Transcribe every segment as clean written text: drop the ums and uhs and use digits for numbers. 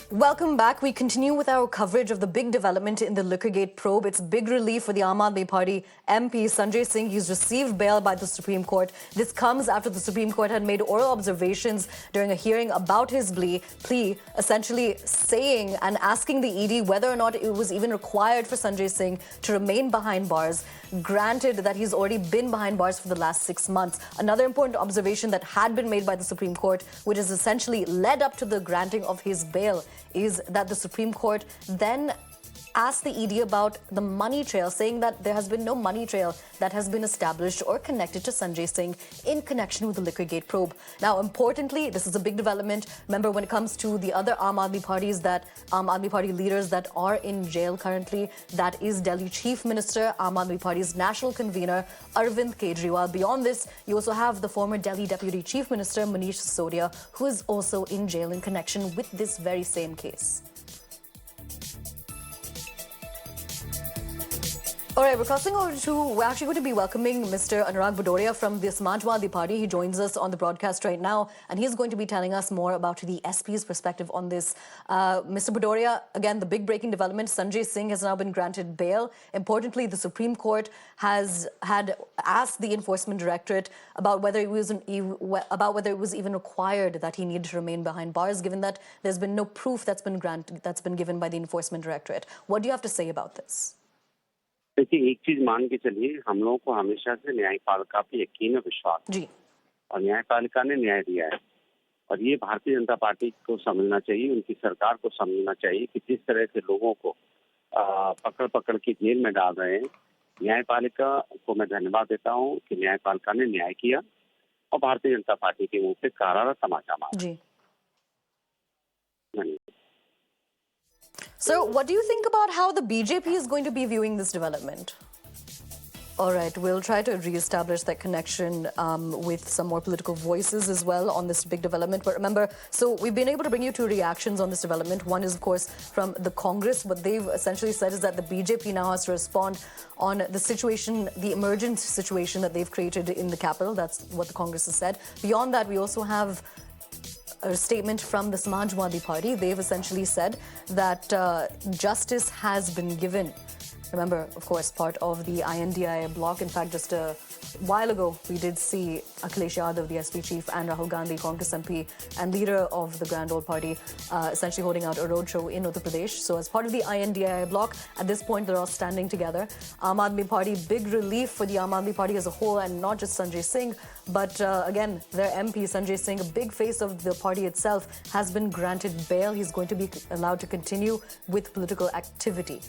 Welcome back. We continue with our coverage of the big development in the Liquorgate probe. It's big relief for the Aam Aadmi Party MP Sanjay Singh. He's received bail by the Supreme Court. This comes after the Supreme Court had made oral observations during a hearing about his plea, essentially saying and asking the ED whether or not it was even required for Sanjay Singh to remain behind bars, granted that he's already been behind bars for the last 6 months. Another important observation that had been made by the Supreme Court, which has essentially led up to the granting of his bail, is that the Supreme Court then asked the ED about the money trail, saying that there has been no money trail that has been established or connected to Sanjay Singh in connection with the Liquorgate probe. Now, importantly, this is a big development. Remember, when it comes to the other Aam Aadmi Party leaders that are in jail currently, that is Delhi Chief Minister, Aam Aadmi Party's national convener, Arvind Kejriwal. Beyond this, you also have the former Delhi Deputy Chief Minister, Manish Sisodia, who is also in jail in connection with this very same case. All right, we're actually going to be welcoming Mr. Anurag Bhadoria from the Somnath Party. He joins us on the broadcast right now, and he's going to be telling us more about the SP's perspective on this. Mr. Bhadoria, again, the big breaking development, Sanjay Singh has now been granted bail. Importantly, the Supreme Court had asked the Enforcement Directorate about whether it was even required that he needed to remain behind bars, given that there's been no proof that's been given by the Enforcement Directorate. What do you have to say about this? देखिए, एक चीज मान के चलिए, हम लोगों को हमेशा से न्यायपालिका पे यकीन और विश्वास है और न्यायपालिका ने न्याय दिया है और ये भारतीय जनता पार्टी को समझना चाहिए, उनकी सरकार को समझना चाहिए कि जिस तरह से लोगों को पकड़ पकड़ के जेल में डाल रहे हैं, न्यायपालिका को मैं धन्यवाद देता हूं कि न्यायपालिका ने न्याय किया और भारतीय जनता पार्टी के मुंह पे करारा तमाचा मारा। So, what do you think about how the BJP is going to be viewing this development? All right, we'll try to re-establish that connection with some more political voices as well on this big development. But remember, so we've been able to bring you two reactions on this development. One is, of course, from the Congress. What they've essentially said is that the BJP now has to respond on the situation, the emergent situation that they've created in the capital. That's what the Congress has said. Beyond that, we also have a statement from the Somnath Party. They've essentially said that justice has been given. Remember, of course, part of the INDIA bloc. In fact, just a while ago, we did see Akhilesh Yadav, the SP chief, and Rahul Gandhi, Congress MP, and leader of the Grand Old Party, essentially holding out a roadshow in Uttar Pradesh. So as part of the INDIA bloc, at this point, they're all standing together. Aam Aadmi Party, big relief for the Aam Aadmi Party as a whole, and not just Sanjay Singh, but again, their MP, Sanjay Singh, a big face of the party itself, has been granted bail. He's going to be allowed to continue with political activity.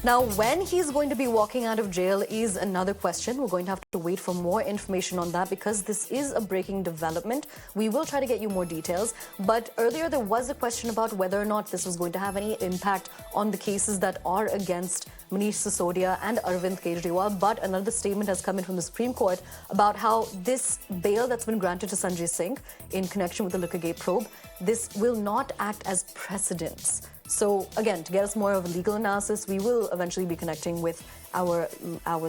Now, when he's going to be walking out of jail is another question. We're going to have to wait for more information on that because this is a breaking development. We will try to get you more details. But earlier, there was a question about whether or not this was going to have any impact on the cases that are against Manish Sisodia and Arvind Kejriwal. But another statement has come in from the Supreme Court about how this bail that's been granted to Sanjay Singh in connection with the Liquorgate probe, this will not act as precedents. So again, to get us more of a legal analysis, we will eventually be connecting with our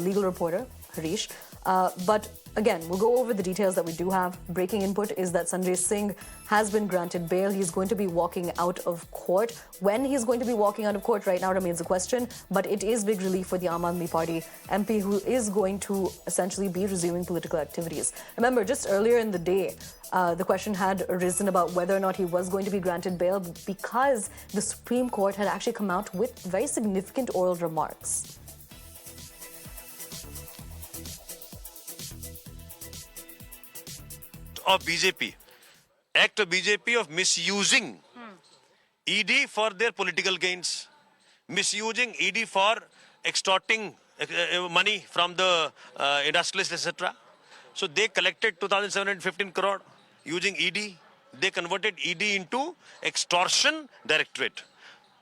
legal reporter, Harish. But again, we'll go over the details that we do have. Breaking input is that Sanjay Singh has been granted bail. He's going to be walking out of court. When he's going to be walking out of court right now remains a question, but it is big relief for the Aam Aadmi Party MP who is going to essentially be resuming political activities. Remember, just earlier in the day, the question had arisen about whether or not he was going to be granted bail because the Supreme Court had actually come out with very significant oral remarks. Of BJP, act of BJP of misusing ED for their political gains, misusing ED for extorting money from the industrialists, etc. So they collected 2,715 crore using ED. They converted ED into extortion directorate.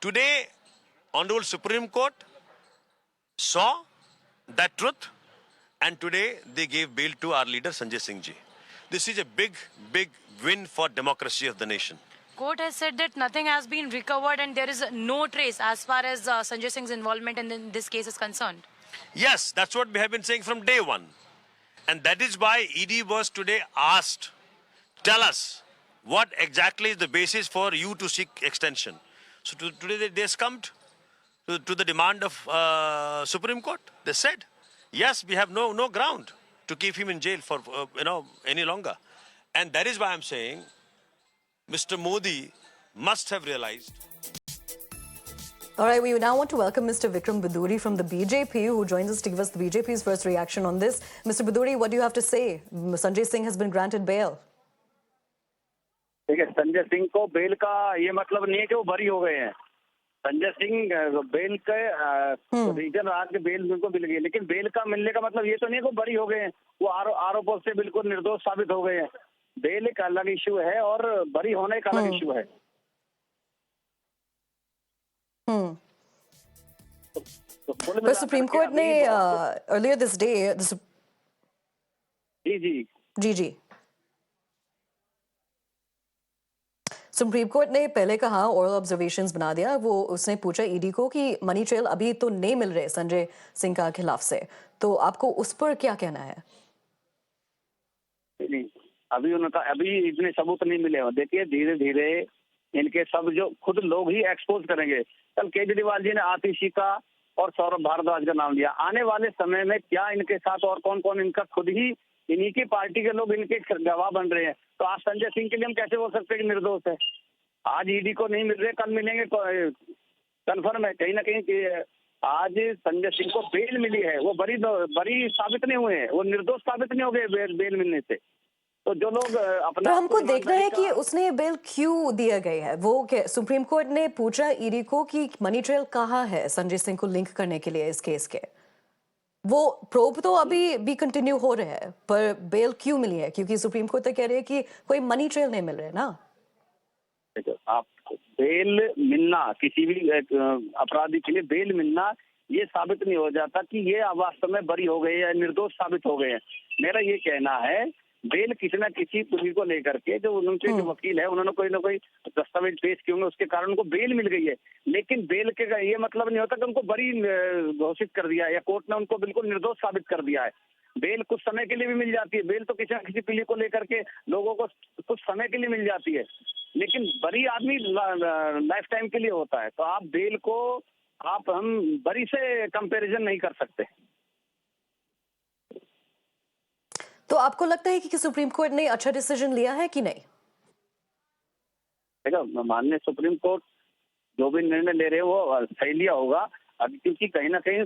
Today, Honorable Supreme Court saw that truth, and today they gave bail to our leader Sanjay Singh ji. This is a big, big win for democracy of the nation. Court has said that nothing has been recovered and there is no trace as far as Sanjay Singh's involvement in this case is concerned. Yes, that's what we have been saying from day one. And that is why ED was today asked, tell us what exactly is the basis for you to seek extension? So today they succumbed to the demand of Supreme Court. They said, yes, we have no ground to keep him in jail for any longer. And that is why I'm saying Mr. Modi must have realized. All right, we now want to welcome Mr. Vikram Baduri from the BJP, who joins us to give us the BJP's first reaction on this. Mr. Baduri, what do you have to say? Sanjay Singh has been granted bail. देखिए, संजय सिंह को bell का ये मतलब नहीं है कि वो बरी हो गए हैं। संजय सिंह बेल के रीजन रात के बेल उनको मिल गई, लेकिन बेल का मिलने का मतलब ये तो नहीं है कि वो बरी हो गए हैं। वो आरोपों से बिल्कुल निर्दोष साबित हो गए हैं। बेल एक अलग इश्यू है और बरी होना एक अलग इश्यू है। The Supreme Court ने earlier this day जी सुप्रीम कोर्ट ने पहले कहा, ऑरल ऑब्जर्वेशंस बना दिया। वो उसने पूछा ईडी को कि मनी ट्रेल अभी तो नहीं मिल रहे संजय सिंह का खिलाफ से, तो आपको उस पर क्या कहना है? नहीं, अभी इतने सबूत नहीं मिले। देखिए, धीरे धीरे इनके सब जो खुद लोग ही एक्सपोज करेंगे। कल केजरीवाल जी ने आतिशी का और सौरभ भारद्वाज का नाम लिया। आने वाले समय में क्या इनके साथ और कौन कौन, इनका खुद ही इन्हीं की पार्टी के लोग इनके गवाह बन रहे हैं। तो आज संजय सिंह के लिए हम कैसे बोल सकते हैं कि निर्दोष है? आज ईडी को नहीं मिल रहे, कल मिलेंगे, कन्फर्म है। कहीं ना कहीं आज संजय सिंह को बेल मिली है, वो बरी साबित नहीं हुए हैं, वो निर्दोष साबित नहीं हो गए बेल मिलने से। तो जो लोग अपना, तो हमको देखना है कि उसने बेल क्यों दिया गया है। वो सुप्रीम कोर्ट ने पूछा ईडी को कि मनी ट्रेल कहाँ है संजय सिंह को लिंक करने के लिए इस केस के। वो प्रोब तो अभी भी कंटिन्यू हो रहा है, पर बेल क्यों मिली है? क्योंकि सुप्रीम कोर्ट तो कह रही है कि कोई मनी ट्रेल नहीं मिल रहा है ना। आप बेल मिलना, किसी भी अपराधी के लिए बेल मिलना, ये साबित नहीं हो जाता कि ये वास्तव में बरी हो गए या निर्दोष साबित हो गए हैं। मेरा ये कहना है, बेल किसी न किसी पुलिस को लेकर के, जो उनके जो वकील है, उन्होंने कोई ना कोई दस्तावेज पेश किए होंगे, उसके कारण उनको बेल मिल गई है। लेकिन बेल के ये मतलब नहीं होता कि उनको बरी घोषित कर दिया या कोर्ट ने उनको बिल्कुल निर्दोष साबित कर दिया है। बेल कुछ समय के लिए भी मिल जाती है। बेल तो किसी न किसी पीढ़ी को लेकर के लोगों को कुछ समय के लिए मिल जाती है, लेकिन बरी आदमी लाइफ टाइम के लिए होता है। तो आप बेल को हम बरी से कंपैरिजन नहीं कर सकते। तो आपको लगता है कि सुप्रीम कोर्ट ने अच्छा डिसीजन लिया है कि नहीं? देखो, माननीय सुप्रीम कोर्ट जो भी निर्णय ले रहे हैं वो सही लिया होगा। अब क्योंकि कहीं ना कहीं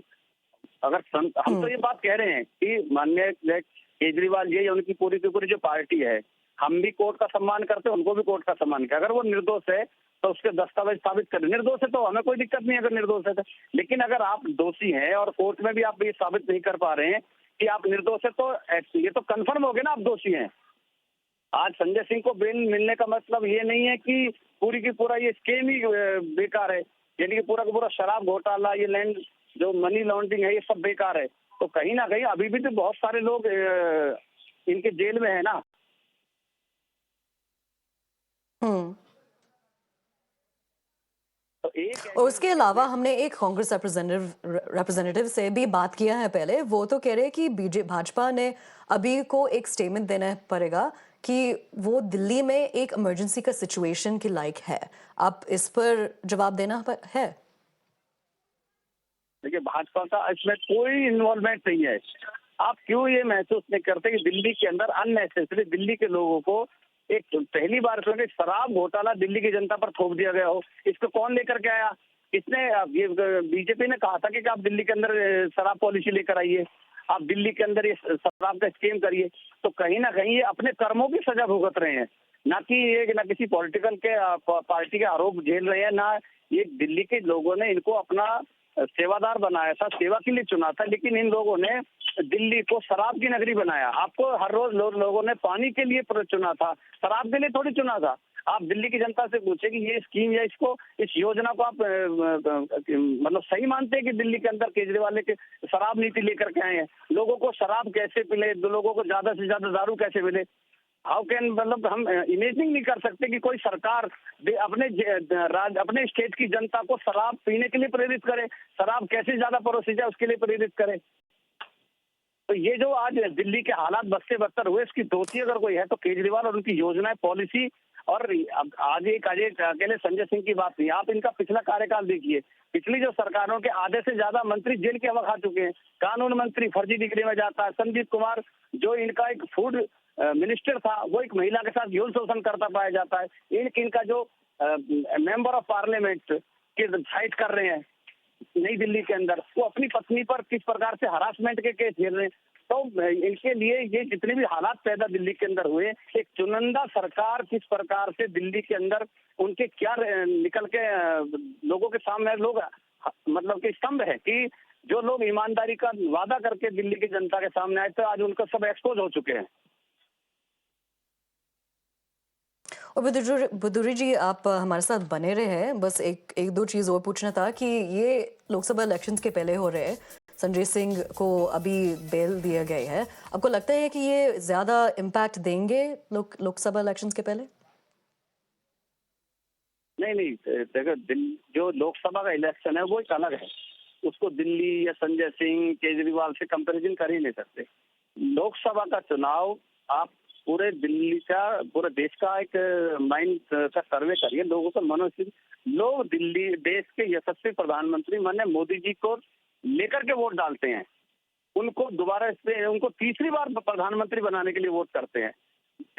अगर हम तो ये बात कह रहे हैं कि माननीय केजरीवाल जी, उनकी पूरी की पूरी जो पार्टी है, हम भी कोर्ट का सम्मान करते हैं, उनको भी कोर्ट का सम्मान किया। अगर वो निर्दोष है तो उसके दस्तावेज साबित करें। निर्दोष है तो हमें कोई दिक्कत नहीं है अगर निर्दोष है तो। लेकिन अगर आप दोषी हैं और कोर्ट में भी आप ये साबित नहीं कर पा रहे हैं कि आप निर्दोष है, तो ये तो कंफर्म हो गया ना आप दोषी हैं। आज संजय सिंह को बेल मिलने का मतलब ये नहीं है कि पूरी की पूरा ये स्कीम ही बेकार है, यानी कि पूरा का पूरा शराब घोटाला, ये लैंड जो मनी लॉन्ड्रिंग है, ये सब बेकार है। तो कहीं ना कहीं अभी भी तो बहुत सारे लोग इनके जेल में है ना। और उसके अलावा हमने एक कांग्रेस रिप्रेजेंटेटिव से भी बात किया है पहले। वो तो कह रहे हैं कि भाजपा ने अभी को एक स्टेटमेंट देना पड़ेगा कि वो दिल्ली में एक इमरजेंसी का सिचुएशन के लायक है। आप इस पर जवाब देना है? देखिए, भाजपा का इसमें कोई इन्वॉल्वमेंट नहीं है। आप क्यों ये महसूस नहीं करते कि दिल्ली के अंदर अननेसेसरी दिल्ली के लोगों को एक पहली बार शराब घोटाला दिल्ली की जनता पर थोप दिया गया हो? इसको कौन लेकर के आया? इसने ये बीजेपी ने कहा था कि आप दिल्ली के अंदर शराब पॉलिसी लेकर आइए, आप दिल्ली के अंदर ये शराब का स्कीम करिए। तो कहीं ना कहीं ये अपने कर्मों की सजा भुगत रहे हैं, ना कि ये ना किसी पॉलिटिकल के पार्टी के आरोप झेल रहे हैं। ना ये दिल्ली के लोगों ने इनको अपना सेवादार बनाया था, सेवा के लिए चुना था, लेकिन इन लोगों ने दिल्ली को शराब की नगरी बनाया। आपको हर रोज लोगों ने पानी के लिए चुना था, शराब के लिए थोड़ी चुना था। आप दिल्ली की जनता से पूछे कि ये स्कीम या इस योजना को आप मतलब सही मानते हैं कि दिल्ली के अंदर केजरीवाल के शराब नीति लेकर के आए हैं? लोगों को शराब कैसे मिले, लोगों को ज्यादा से ज्यादा दारू कैसे मिले? हाउ कैन, मतलब हम इमेजिनिंग नहीं कर सकते कि कोई सरकार अपने स्टेट की जनता को शराब पीने के लिए प्रेरित करे, शराब कैसे ज्यादा परोसी जाए उसके लिए प्रेरित करे। तो ये जो आज दिल्ली के हालात बद से बदतर हुए, इसकी दोषी अगर कोई है तो केजरीवाल और उनकी योजनाएं, पॉलिसी और अब आज एक अकेले संजय सिंह की बात नहीं, आप इनका पिछला कार्यकाल देखिए। पिछली जो सरकारों के आधे से ज्यादा मंत्री जेल की हवा खा चुके हैं। कानून मंत्री फर्जी डिग्री में जाता है। संजीव कुमार जो इनका एक फूड मिनिस्टर था, वो एक महिला के साथ यौन शोषण करता पाया जाता है। इनका जो मेंबर ऑफ पार्लियामेंट के फाइट कर रहे हैं नई दिल्ली के अंदर, वो अपनी पत्नी पर किस प्रकार से हरासमेंट के केस झेल रहे हैं। तो इनके लिए ये जितने भी हालात पैदा दिल्ली के अंदर हुए, एक चुनिंदा सरकार किस प्रकार से दिल्ली के अंदर उनके क्या निकल के लोगों के सामने लोग मतलब कि स्तंभ है कि जो लोग ईमानदारी का वादा करके दिल्ली की जनता के सामने आए थे, आज उनका सब एक्सपोज हो चुके हैं। और बुदुरी जी, आप हमारे साथ बने रहे हैं। बस एक दो चीज़ और पूछना था कि ये लोकसभा इलेक्शंस के पहले हो रहे हैं, संजय सिंह को अभी बेल दिया गया है, आपको लगता है कि ये ज़्यादा इम्पैक्ट देंगे लोकसभा इलेक्शंस के पहले? नहीं, देखो जो लोकसभा का इलेक्शन है वो एक अलग है, उसको दिल्ली या संजय सिंह केजरीवाल से कंपैरिजन कर ही नहीं सकते। लोकसभा का चुनाव आप पूरे दिल्ली का, पूरे देश का एक माइंड का सर्वे करिए, लोगों का मनोस्थिति। लोग दिल्ली देश के यशस्वी प्रधानमंत्री माननीय मोदी जी को लेकर के वोट डालते हैं, उनको दोबारा से उनको तीसरी बार प्रधानमंत्री बनाने के लिए वोट करते हैं।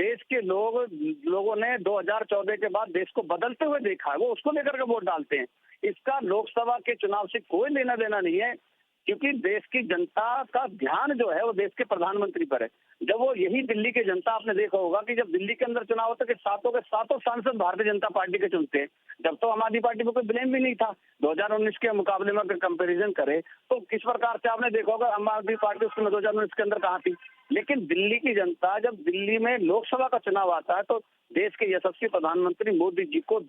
देश के लोगों ने 2014 के बाद देश को बदलते हुए देखा है, वो उसको लेकर के वोट डालते हैं। इसका लोकसभा के चुनाव से कोई लेना देना नहीं है, क्योंकि देश की जनता का ध्यान जो है वो देश के प्रधानमंत्री पर है। जब वो यही दिल्ली की जनता, आपने देखा होगा कि जब दिल्ली के अंदर चुनाव होता है कि सातों के सातों सांसद भारतीय जनता पार्टी के चुनते हैं। जब तो आम आदमी पार्टी को कोई ब्लेम भी नहीं था। 2019 के मुकाबले में अगर कंपैरिजन करें तो किस प्रकार से आपने देखा होगा आम आदमी पार्टी उस समय 2019 के अंदर कहाँ थी। लेकिन दिल्ली की जनता जब दिल्ली में लोकसभा का चुनाव आता है तो देश के यशस्वी प्रधानमंत्री मोदी जी को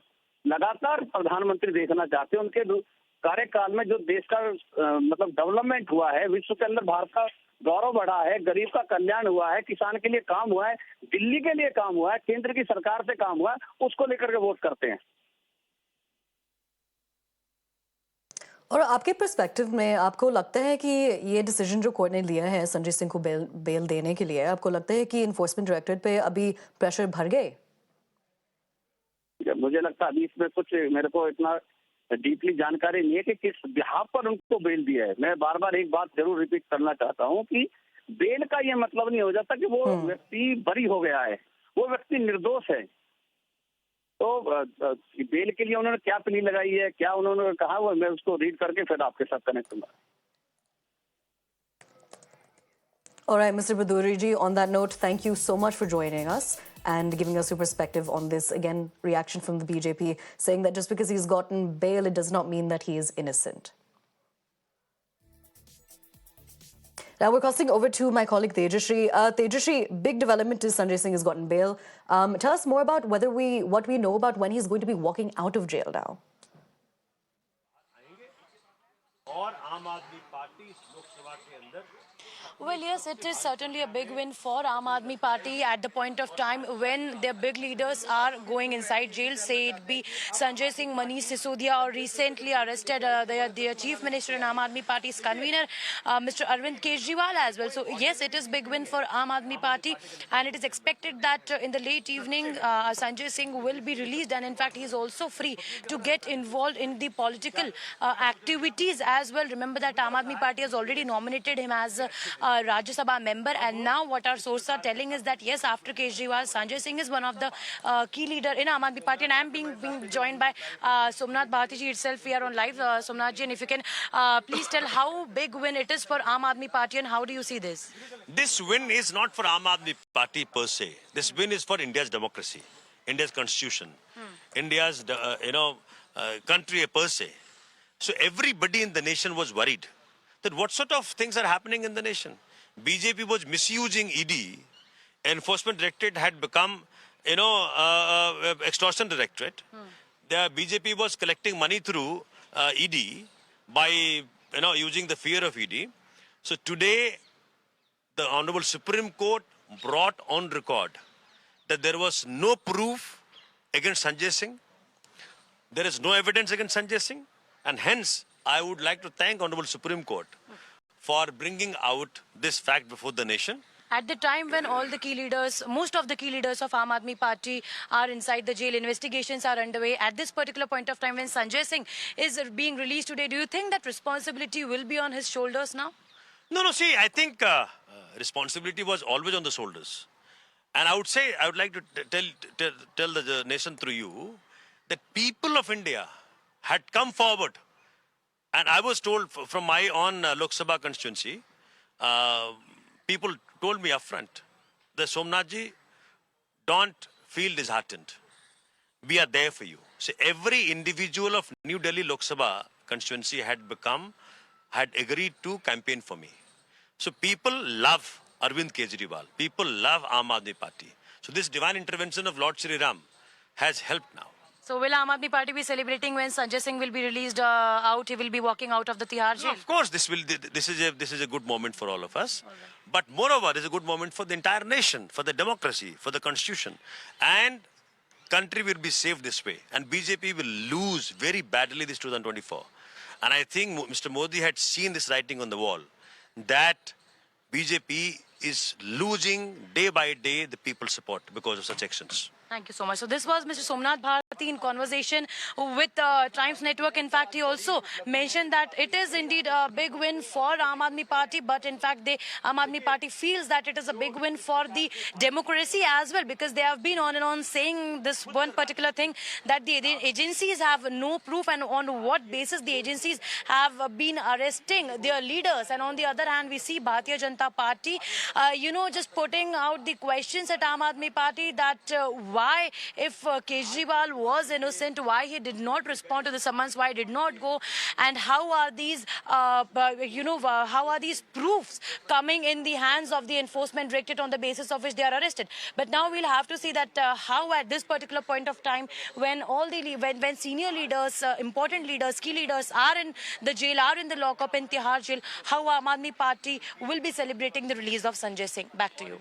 लगातार प्रधानमंत्री देखना चाहते हैं। उनके कार्यकाल में जो देश का मतलब डेवलपमेंट हुआ है, विश्व के अंदर भारत का गौरव बढ़ा है, गरीब का कल्याण हुआ है, किसान के लिए काम हुआ है, दिल्ली के लिए काम हुआ है, केंद्र की सरकार से काम हुआ है, उसको लेकर के वोट करते हैं। और आपके पर्सपेक्टिव में आपको लगता है कि ये डिसीजन जो कोर्ट ने लिया है संजय सिंह को बेल देने के लिए, आपको लगता है कि इन्फोर्समेंट डायरेक्टरेट पे अभी प्रेशर भर गए? मुझे लगता है अभी इसमें कुछ मेरे को इतना डीपली जानकारी नहीं है कि किस बिहाफ पर उनको बेल दिया है। मैं बार बार एक बात जरूर रिपीट करना चाहता हूँ कि बेल का ये मतलब नहीं हो जाता कि वो व्यक्ति बरी हो गया है, वो व्यक्ति निर्दोष है। तो बेल के लिए उन्होंने क्या प्ली लगाई है, क्या उन्होंने कहा, वो मैं उसको रीड करके फिर आपके साथ कनेक्ट करूंगा। All right, Mr. Baduri ji, on that note, thank you so much for joining us and giving us your perspective on this. Again, reaction from the BJP saying that just because he's gotten bail, it does not mean that he is innocent. Now we're crossing over to my colleague Tejashri. Tejashri, big development is Sanjay Singh has gotten bail. Tell us more about what we know about when he's going to be walking out of jail now. Well, yes, it is certainly a big win for Aam Aadmi Party at the point of time when their big leaders are going inside jail, say it be Sanjay Singh, Manish Sisodia, or recently arrested their chief minister and Aam Aadmi Party's convener, Mr. Arvind Kejriwal as well. So, yes, it is big win for Aam Aadmi Party, and it is expected that in the late evening, Sanjay Singh will be released, and in fact, he is also free to get involved in the political activities as well. Remember that Aam Aadmi Party has already nominated him as Rajya Sabha member, and now what our sources are telling is that yes, after Kejriwal, Sanjay Singh is one of the key leader in Aam Aadmi Party, and I am being joined by Somnath Bharti ji itself. We are on live. Somnath ji, and if you can please tell how big win it is for Aam Aadmi Party and how do you see this? This win is not for Aam Aadmi Party per se. This win is for India's democracy, India's constitution, India's country per se. So everybody in the nation was worried that what sort of things are happening in the nation. BJP was misusing ED. Enforcement Directorate had become, extortion directorate. The BJP was collecting money through ED by, using the fear of ED. So today, the Honorable Supreme Court brought on record that there was no proof against Sanjay Singh. There is no evidence against Sanjay Singh. And hence, I would like to thank Honorable Supreme Court for bringing out this fact before the nation. At the time when all the key leaders, most of the key leaders of Aam Aadmi Party are inside the jail, investigations are underway. At this particular point of time when Sanjay Singh is being released today, do you think that responsibility will be on his shoulders now? No, see, I think responsibility was always on the shoulders. And I would like to tell the nation through you that people of India had come forward. And I was told from my own Lok Sabha constituency, people told me upfront, that Somnathji, don't feel disheartened. We are there for you. So every individual of New Delhi Lok Sabha constituency had agreed to campaign for me. So people love Arvind Kejriwal. People love Aam Aadmi Party. So this divine intervention of Lord Shri Ram has helped now. So will Aam Aadmi Party be celebrating when Sanjay Singh will be released out? He will be walking out of the Tihar jail? No, of course, this is a good moment for all of us. All right. But moreover, it's a good moment for the entire nation, for the democracy, for the constitution. And country will be saved this way. And BJP will lose very badly this 2024. And I think Mr. Modi had seen this writing on the wall, that BJP is losing day by day the people's support because of such actions. Thank you so much. So this was Mr. Somnath Bharti in conversation with Times Network. In fact, he also mentioned that it is indeed a big win for Aam Aadmi Party, but in fact, Aam Aadmi Party feels that it is a big win for the democracy as well, because they have been on and on saying this one particular thing, that the agencies have no proof and on what basis the agencies have been arresting their leaders. And on the other hand, we see Bharatiya Janata Party, just putting out the questions at Aam Aadmi Party that why, if Kejriwal was innocent, why he did not respond to the summons, why he did not go, and how are these, how are these proofs coming in the hands of the enforcement directorate on the basis of which they are arrested. But now we'll have to see that how at this particular point of time, when when senior leaders, important leaders, key leaders are in the jail, are in the lockup in Tihar jail, how Aam Aadmi Party will be celebrating the release of Sanjay Singh. Back to you.